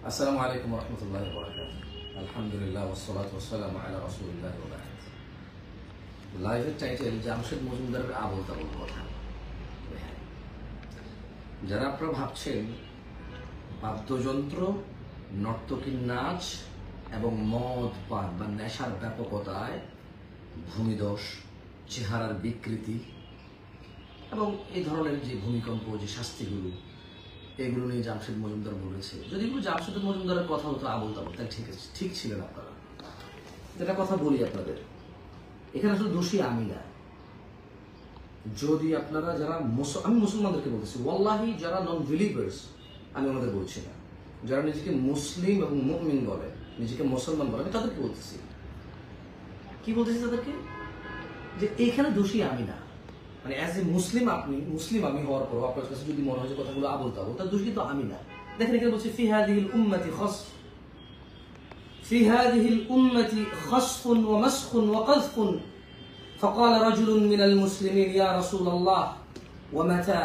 আসসালামু আলাইকুম ওয়া রাহমাতুল্লাহি ওয়া বারাকাতুহু। আলহামদুলিল্লাহ ওয়াসসালাতু ওয়াসসালামু আলা রাসূলিল্লাহ ওয়া বা'দ। লাইভের টাইটেল জামশেদ মজুমদারের আবল তাবল কথা। যারা আপনারা ভাবছেন বাদ্যযন্ত্র, নর্তকীর নাচ এবং মদ পান বা নেশার ব্যাপকতায় ভূমিধস, চেহারার বিকৃতি এবং এই ধরনের যে ভূমিকম্প, যে শাস্তিগুলো, এগুলো নিয়ে জামশেদ মজুমদার বলেছে। যদি এগুলো জামশেদ মজুমদারের কথা হতো আবল তাবল, তাহলে ঠিক ছিলেন আপনারা। যেটা কথা বলি আপনাদের, এখানে আসলে দোষী আমি না। যদি আপনারা যারা আমি মুসলমানদেরকে বলতেছি, ওয়াল্লাহি যারা নন বিলিভার্স আমি ওনাদের বলছি না, যারা নিজেকে মুসলিম এবং মুমিন বলে, নিজেকে মুসলমান বলে, আমি তাদেরকে বলতেছি। কি বলতেছি তাদেরকে? যে এইখানে দোষী আমি না। মানে অ্যাজ এ মুসলিম, আপনি মুসলিম আমি হওয়ার পর আপনার কাছে যদি মনে হয় যে কথাগুলো আবল তাবল, তার দোষী কিন্তু আমি না। দেখেন এখানে বলছে ফি হাযিহিল উম্মতি খাসফ, ফি হাযিহিল উম্মতি খাসফুন ওয়া মাসখুন ওয়া কাযফুন। فقال رجل من المسلمين يا رسول الله ومتى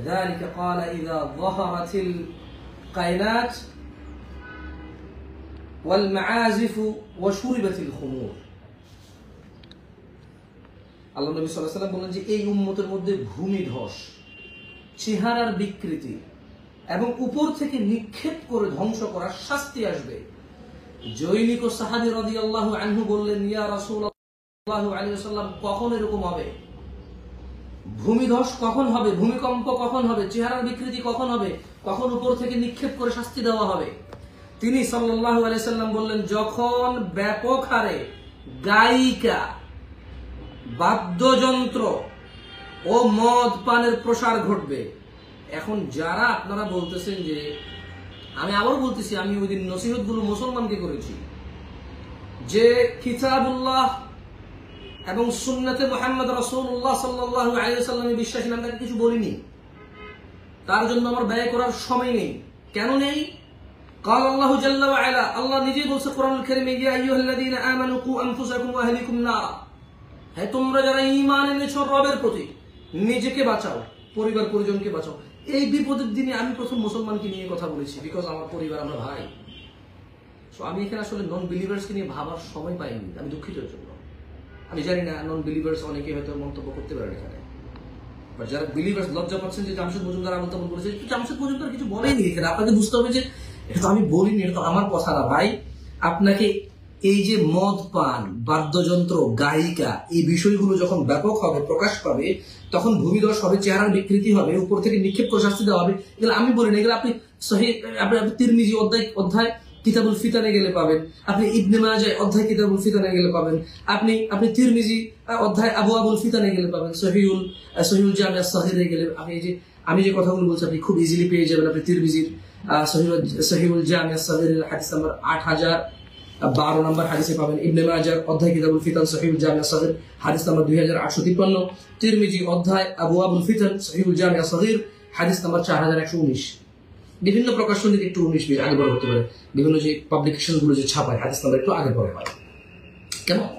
ذلك؟ قال إذا ظهرت القينات والمعازف وشربت الخمور। আল্লাহ নবী সাল্লাল্লাহু আলাইহি ওয়াসাল্লাম বলেন যে এই উম্মতের মধ্যে ভূমিধস, চেহারার বিকৃতি এবং উপর থেকে নিক্ষেপ করে ধ্বংস করার শাস্তি আসবে। জৈনিক ও সাহাবী রাদিয়াল্লাহু আনহু বললেন, ইয়া রাসূলুল্লাহ সাল্লাল্লাহু আলাইহি ওয়াসাল্লাম, কখন এরকম হবে? ভূমিধস কখন হবে? ভূমিকম্প কখন হবে? চেহারার বিকৃতি কখন হবে? কখন উপর থেকে নিক্ষেপ করে শাস্তি দেওয়া হবে? তিনি সাল্লাল্লাহু আলাইহি ওয়াসাল্লাম বললেন, যখন ব্যাপক হারে গায়িকা, বাদ্যযন্ত্র ও মদ পানের প্রসার ঘটবে। এখন যারা আপনারা বলতেছেন যে, আমি আবার বলতেছি, আমি ওই দিন নসিহতগুলো মুসলমানকে করেছি যে কিতাবুল্লাহ এবং সুন্নাতে মুহাম্মদ রাসূলুল্লাহ সাল্লাল্লাহু আলাইহি ওয়াসাল্লামের বিশ্বাসী, আমি তাকে কিছু বলিনি। তার জন্য আমার ব্যয় করার সময় নেই। কেন নেই? قال الله جل وعلا, আল্লাহ নিজেই বলছে কোরআনুল কারীমে, ইয়া আইয়ুহাল্লাযীনা আমানু কু আনফুসাকুম ওয়া আহলিকুম নারা, হে তোমরা যারা ঈমান এনেছো রবের প্রতি, নিজেকে বাঁচাও, পরিবার পরিজনকে বাঁচাও। এই বিপদের দিনে আমি প্রথম মুসলমানকে নিয়ে কথা বলেছি, বিকজ আমার পরিবার, আমরা ভাই। সো আমি এখানে আসলে নন বিলিভার্সকে নিয়ে ভাবার সময় পাইনি, আমি দুঃখিত জন্য। আমি জানি না নন বিলিভার্স অনেকে হয়তো মন্তব্য করতে পারেন এখানে, বাট যারা বিলিভার্স লজ্জা পাচ্ছেন যে জামশেদ মজুমদার আবল তাবল বলেছে, জামশেদ মজুমদার কিছু বলেনি এখানে। আপনাকে বুঝতে হবে যে এটা তো আমি বলিনি, এটা তো আমার কথা না ভাই। আপনাকে এই যে মদ পান, বাদ্যযন্ত্র, গায়িকা, এই বিষয়গুলো যখন ব্যাপক হবে, প্রকাশ পাবে, তখন ভূমিধস হবে, চেহারার বিকৃতি হবে, উপর থেকে নিক্ষেপ করে শাস্তি দেওয়া হবে। এগুলো আমি বলি না, এগুলো আপনি আপনি তিরমিজি অধ্যায় কিতাবুল ফিতানে গেলে পাবেন, আপনি ইবনে মাজাহ অধ্যায় কিতাবুল ফিতানে গেলে পাবেন, আপনি তিরমিজি অধ্যায় আবওয়াবুল ফিতানে গেলে পাবেন, সহিহুল জামি আস-সাগীরে গেলে আমি যে কথাগুলো বলছি আপনি খুব ইজিলি পেয়ে যাবেন। আপনি তিরমিজির সহিহুল জামি আস-সাগীরের হাদিস নাম্বার 8012 নম্বর হাদিসে পাবেন, ইবনে মাজাহ অধ্যায় কিতাবুল ফিতান সহিহুল জামি আস-সাগীর হাদিস নাম্বার 2853, তিরমিজি অধ্যায় আবওয়াবুল ফিতান সহিহুল জামি আস-সাগীর হাদিস নাম্বার 4119। বিভিন্ন প্রকাশন থেকে একটু 19-20 আগে পরে হতে পারে, বিভিন্ন যে পাবলিকেশন গুলো যে ছাপায় হাদিস নাম্বার একটু আগে পরে হয়। কেমন?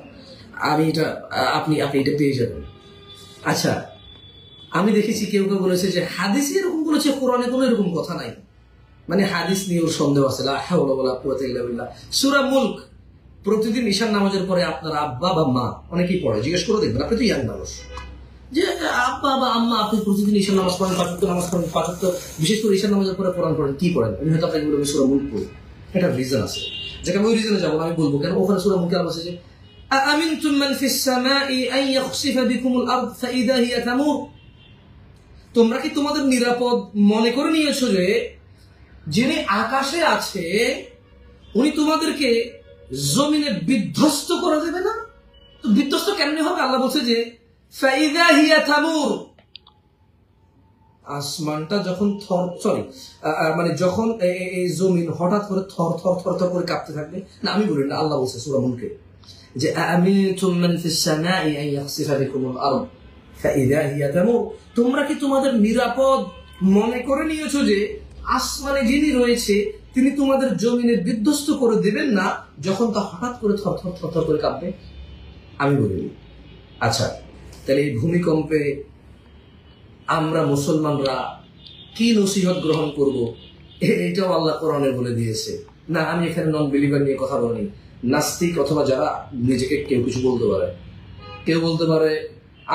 আপনি এটা পেয়ে যাবেন। আচ্ছা, আমি দেখেছি কেউ বলেছে যে হাদিসে এরকম বলেছে, কোরআনে কোনো এরকম কথা নাই। মানে হাদিস নিয়ে ওর সন্দেহ আছে। লা হাওলা ওয়ালা কুওয়াতা ইল্লা বিল্লাহ। সূরা মুলক প্রতিদিন ঈশার নামাজের পরে আপনার আব্বা বা মা অনেকেই পড়ে, জিজ্ঞেস করে দেখবেন, আপনি তো ইয়াং মানুষ, যে আব্বা বা আম্মা আপনি প্রতিদিন ঈশার নামাজ পড়েন, পাঁচ ওয়াক্ত নামাজ পড়েন, বিশেষ করে ঈশার নামাজের পরে কোরআন পড়েন, কি পড়েন? আমি হয়তো আপনাকে বলবো সূরা মুলক পড়ি। এটা রিজন আছে, যেটা আমি ওই রিজনে যাবো না, আমি বলবো কেন। ওখানে সূরা মুলকে আছে যে আমিনতুম মান ফিস সামাই আন ইয়াখসিফা বিকুমুল আরদ ফাইদা হিয়া তামুর, তোমরা কি তোমাদের নিরাপদ মনে করে নিয়েছো যে যিনি আকাশে আছে উনি তোমাদেরকে জমিনে বিধ্বস্ত করে দেবে না? তো বিধ্বস্ত কেমনে হবে? আল্লাহ বলছে যে ফাইদা হিয়া তামুর, আসমানটা যখন মানে যখন এই জমিন হঠাৎ করে থর থর থর থর করে কাঁপতে থাকবে। না আমি বলি না, আল্লাহ বলছে সূরা মুলকে যে আমিনতুম মান ফিস সামাই আন ইয়াখসিফা বিকুমুল আরদ ফাইদা হিয়া তামুর, তোমরা কি তোমাদের নিরাপদ মনে করে নিয়েছো যে আসমানে যিনি রয়েছে তিনি তোমাদের জমিনে বিধ্বস্ত করে দেবেন না যখন তা হঠাৎ করে থর থর থর থর করে কাঁপবে? আমি বলিনি। আচ্ছা, তাহলে এই ভূমিকম্পে আমরা মুসলমানরা কি নসিহত গ্রহণ করব, এইটাও আল্লাহ কোরআনে বলে দিয়েছে। না, আমি এখানে নন বিলিভার নিয়ে কথা বলিনি। নাস্তিক অথবা যারা নিজেকে কেউ কিছু বলতে পারে, কেউ বলতে পারে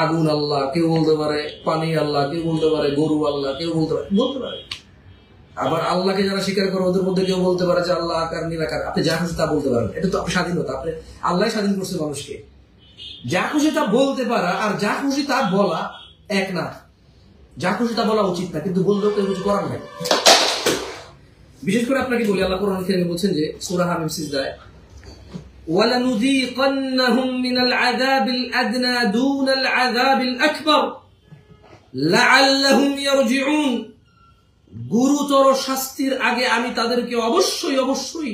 আগুন আল্লাহ, কেউ বলতে পারে পানি আল্লাহ, কেউ বলতে পারে গরু আল্লাহ, কেউ বলতে পারে। আবার আল্লাহকে যারা স্বীকার করে ওদের মধ্যে কেউ বলতে পারে যে আল্লাহ আকার নিরাকার। আপনি যা খুশি তা বলতে পারেন, এটা তো আপনি স্বাধীনতা। আপনি আল্লাহ স্বাধীন করছে মানুষকে। যা খুশি তা বলতে পারা আর যা খুশি তা বলা এক না। যা খুশি তা বলা উচিত না, কিন্তু বললেও কেউ কিছু করার নাই। বিশেষ করে আপনাকে বলি, আল্লাহ কোরআন কারীমে বলছেন যে সূরা হামিম সিজদায়, وَلَنُذِيقَنَّهُم مِّنَ الْعَذَابِ الْأَدْنَى دُونَ الْعَذَابِ الْأَكْبَرِ لَعَلَّهُمْ يَرْجِعُونَ। গুরুতর শাস্তির আগে আমি তাদেরকে অবশ্যই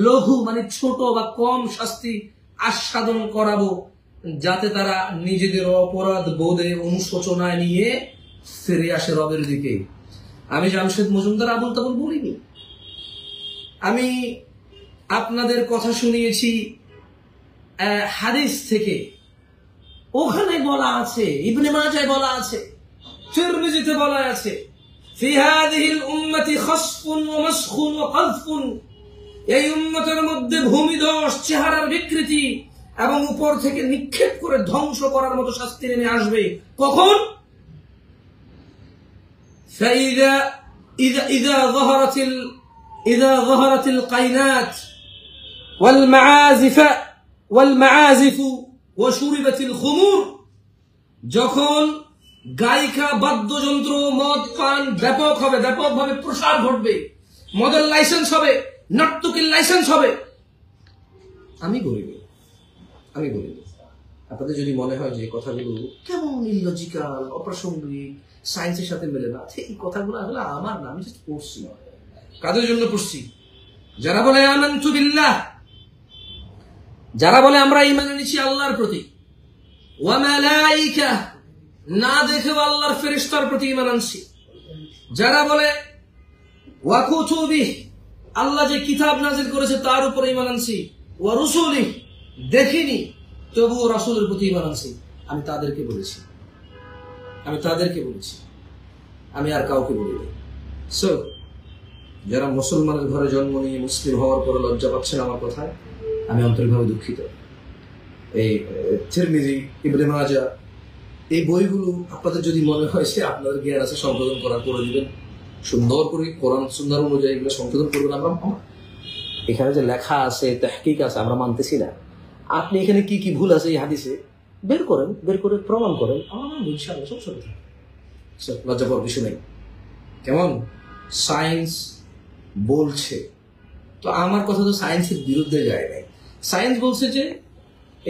লঘু মানে ছোট বা কম শাস্তি আস্বাদন করাবো, যাতে তারা নিজেদের অপরাধ বোধে অনুশোচনায় নিয়ে ফিরে আসে রবের দিকে। আমি জামশেদ মজুমদার আবুল তাবুল বলিনি। আমি আপনাদের কথা শুনিয়েছি হাদিস থেকে। ওখানে বলা আছে, ইবনে মাজায় বলা আছে, তিরমিজিতে বলা আছে, ফি হাযিহিল উম্মতি খাসফুন ওয়া মাসখুন ওয়া কাযফুন। এই উম্মতের মধ্যে ভূমিধস, চেহারার বিকৃতি এবং উপর থেকে নিক্ষেপ করে ধ্বংস করার মতো শাস্তি নেমে আসবে। কখন? إذا ظهرت القينات والمعازف وشربت الخمور। যখন গায়িকা, বাদ্যযন্ত্র, মদ পান ব্যাপকভাবে প্রসার ঘটবে, মদের লাইসেন্স হবে, নর্তকীর লাইসেন্স হবে। আমি বলিনি। আপনাদের যদি মনে হয় যে কথাগুলো কেমন ইলজিক্যাল, অপ্রাসঙ্গিক, সায়েন্সের সাথে মেলে না, এই কথাগুলো আসলে আমার না, আমি জাস্ট পড়ছি। কাদের জন্য পড়ছি? যারা বলে আমানতু বিল্লাহ, যারা বলে আমরা ঈমান এনেছি আল্লাহর প্রতি, ওয়া মালাইকা, না দেখেও আল্লাহর ফেরেশতার প্রতি ঈমান আনছি। যারা বলে ওয়া কুতুবিহি, আল্লাহ যে কিতাব নাযিল করেছে তার উপরে ঈমান আনছি, ওয়া রুসুলিহি, দেখিনি তবুও রাসূলের প্রতি ঈমান আনছি। আমি তাদেরকে বলেছি, আমি আর কাউকে বলিনি। সো যারা মুসলমানের ঘরে জন্ম নিয়ে মুসলিম হওয়ার পরে লজ্জা পাচ্ছেন আমার কথায়, আমি আন্তরিকভাবে দুঃখিত। এই তিরমিজি, ইবনে মাজাহ, এই বইগুলো আপনাদের যদি মনে হয় যে আপনাদের জ্ঞান আছে সংশোধন করে দিবেন, সুন্দর করে কোরআন সুন্নাহ অনুযায়ী এগুলো সংশোধন করবেন। আমরা এখানে যে লেখা আছে, তাহকিক আছে, আমরা মানতেছি না। আপনি এখানে কি কি ভুল আছে এই হাদিসে বের করে প্রমাণ করেন, আমার ইনশাআল্লাহ সব সঠিক হবে। লজ্জা পাওয়ার কিছু নেই। কেমন? সায়েন্স বলছে তো, আমার কথা তো সায়েন্সের বিরুদ্ধে যায় নাই। সায়েন্স বলছে যে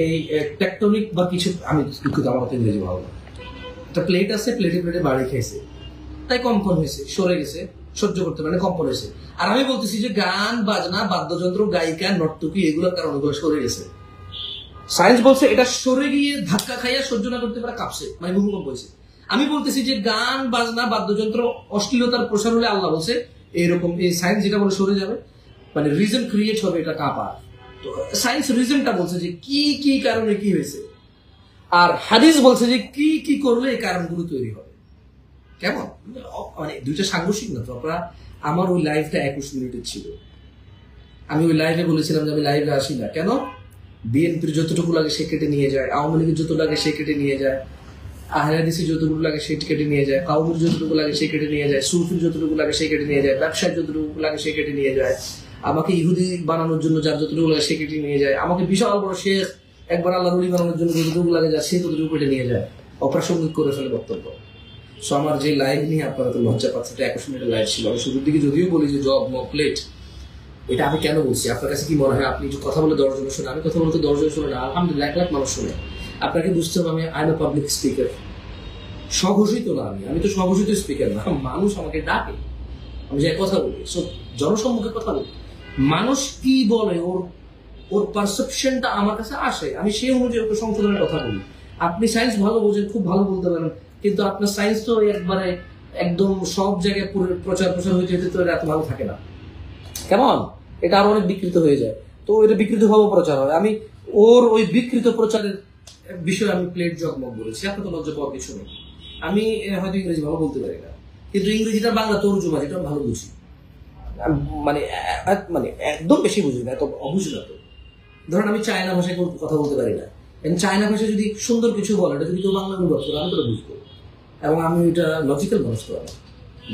এই টেকটনিক বা কিছু, আমি দুঃখিত আমার কথা ইংরেজি ভালো না, একটা প্লেট আছে, প্লেটে বাড়ি খেয়েছে, তাই কম্পন হয়েছে, সরে গেছে, সহ্য করতে পারে, কম্পন হয়েছে। আর আমি বলতেছি যে গান বাজনা, বাদ্যযন্ত্র, গায়িকা, নর্তকী, এগুলোর কারণে ওগুলো সরে গেছে। সায়েন্স বলছে এটা সরে গিয়ে ধাক্কা খাইয়া সহ্য না করতে পারে, কাঁপছে, মানে ভূমিকম্প হয়েছে। আমি বলতেছি যে গান বাজনা, বাদ্যযন্ত্র, অশ্লীলতার প্রসার হলে আল্লাহ বলছে এইরকম, এই সায়েন্স যেটা বলে সরে যাবে, মানে রিজন ক্রিয়েট হবে এটা কাঁপা। তো সায়েন্স রিজনটা বলছে যে কি কারণে কি হয়েছে, আর হাদিস বলছে যে কি করলে এই কারণগুলো তৈরি হবে। কেমন? মানে দুইটা সাংঘর্ষিক না তো। আপনারা, আমার ওই লাইভটা 21 মিনিটের ছিল। আমি ওই লাইভে বলেছিলাম যে আমি লাইভে আসি না কেন, বিএনপির যতটুকু লাগে সে কেটে নিয়ে যায়, আওয়ামী লীগের যত লাগে সে কেটে নিয়ে যায়, আহলে হাদিসের যতটুকু লাগে সে কেটে নিয়ে যায়, কাউমির যতটুকু লাগে সে কেটে নিয়ে যায়, সুফির যতটুকু লাগে সে কেটে নিয়ে যায়, ব্যবসার যতটুকু লাগে সে কেটে নিয়ে যায়, আমাকে ইহুদি বানানোর জন্য যার যতটুকু লাগে সে কেটে নিয়ে যায়, আমাকে বিশাল বড় শেখ একবার আল্লাহর ওলি বানানোর জন্য যতটুকু লাগে যায় সে ততটুকু কেটে নিয়ে যায়, অপ্রাসঙ্গিক করে ফেলে বক্তব্য। সো আমার যে লাইভ নিয়ে আপনারা তো লজ্জা পাচ্ছেন, 21 মিনিটের লাইভ ছিল। আমি শুরুর দিকে যদিও বলি যে জব প্লেট, এটা আমি কেন বলছি? আপনার কাছে কি মনে হয় আপনি কথা বলে 10 জন শুনে? আমি কথা বলতে 10 জন শুনে না, আলহামদুলিল্লাহ 1 লাখ মানুষ শুনে। আপনাকে বুঝতে হবে আমি I am a public speaker, স্বঘোষিত না। আমি তো স্বঘোষিত স্পিকার না, মানুষ আমাকে ডাকে, আমি যে কথা বলি, জনসম্মুখে কথা বলি, মানুষ কি বলে ওর পারসেপশনটা আমার কাছে আসে, আমি সেই অনুযায়ী ওকে সংশোধনের কথা বলি। আপনি সায়েন্স ভালো বোঝেন, খুব ভালো বলতে পারেন, কিন্তু আপনার সায়েন্স তো একবারে একদম সব জায়গায় প্রচার হইতে তো এত ভালো থাকে না। কেমন? এটা আরো অনেক বিকৃত হয়ে যায়, তো এটা বিকৃত ভাবে প্রচার হয়। আমি ওই বিকৃত প্রচারের বিষয়ে আমি প্লেট জগমগ বলেছি। আপনার তো লজ্জা পাওয়ার কিছু নেই। আমি হয়তো ইংরেজি ভালো বলতে পারি না, কিন্তু ইংরেজিটা বাংলা তর্জমা, যেটা আমি ভালো বুঝি। মানে মানে একদম বেশি বুঝি না, এত অবুঝ না তো। ধরেন আমি চায়না ভাষায় কথা বলতে পারি না, চায়না ভাষায় যদি সুন্দর কিছু বলে এটা যদি কেউ বাংলা অনুবাদ করে আমি তো বুঝবো, এবং আমি এটা লজিক্যাল মানুষ তো, আমি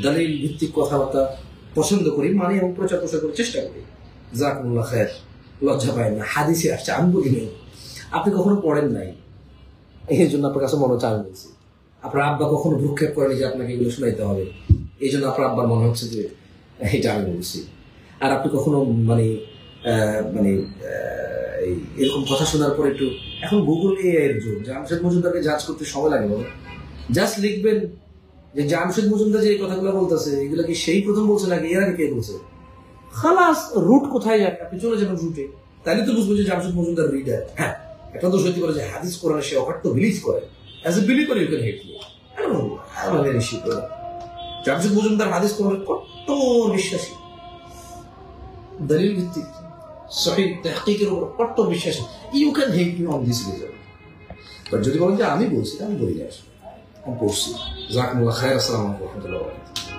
দলিল ভিত্তিক কথাবার্তা পছন্দ করি, মানে এবং প্রচার প্রসার করার চেষ্টা করি। জাকুল্লাহ খায়ের, লজ্জা পায় না, হাদিসে আসছে, আমি বলি নেই, আপনি কখনো পড়েন নাই, এই জন্য আপনার কাছে মনে হচ্ছে আমি বলছি। আপনার আব্বা কখনো ভ্রুক্ষেপ করেনি যে আপনাকে এগুলো শোনাইতে হবে, এই জন্য আপনার আব্বার মনে হচ্ছে যে এটা আমি বলছি। আর আপনি কখনো মানে মানে এরকম কথা শোনার পর একটু, এখন গুগল এর যুগ, জামশেদ মজুমদারকে জাজ করতে সময় লাগে বলো, জাস্ট লিখবেন যে জামশেদ মজুমদার যে এই কথাগুলো বলতেছে এগুলো কি সেই প্রথম বলছে নাকি এর আগে কে বলছে, খালাস রুট কোথায় যায়, আপনি চলে যাবেন রুটে, তাহলে তো বুঝবেন যে জামশেদ মজুমদার রিডার। হ্যাঁ, একটা তো সত্যি করে যে হাদিস কোরআনে সে অকাট তো বিলিভ করে, as a believer you can hate me, Jamshed Majumdar হাদিস কোরআনের কট্টর বিশ্বাসী, দলিল ভিত্তিক সহি তাহকিকের উপর কট্টর বিশ্বাসী, you can hate me on this reason. But যদি বলেন যে আমি বলছি, আমি বলি না, আমি পড়ছি। জাযাকুমুল্লাহ খায়র, আসসালামু আলাইকুম ওয়া রাহমাতুল্লাহি ওয়া বারাকাতুহু।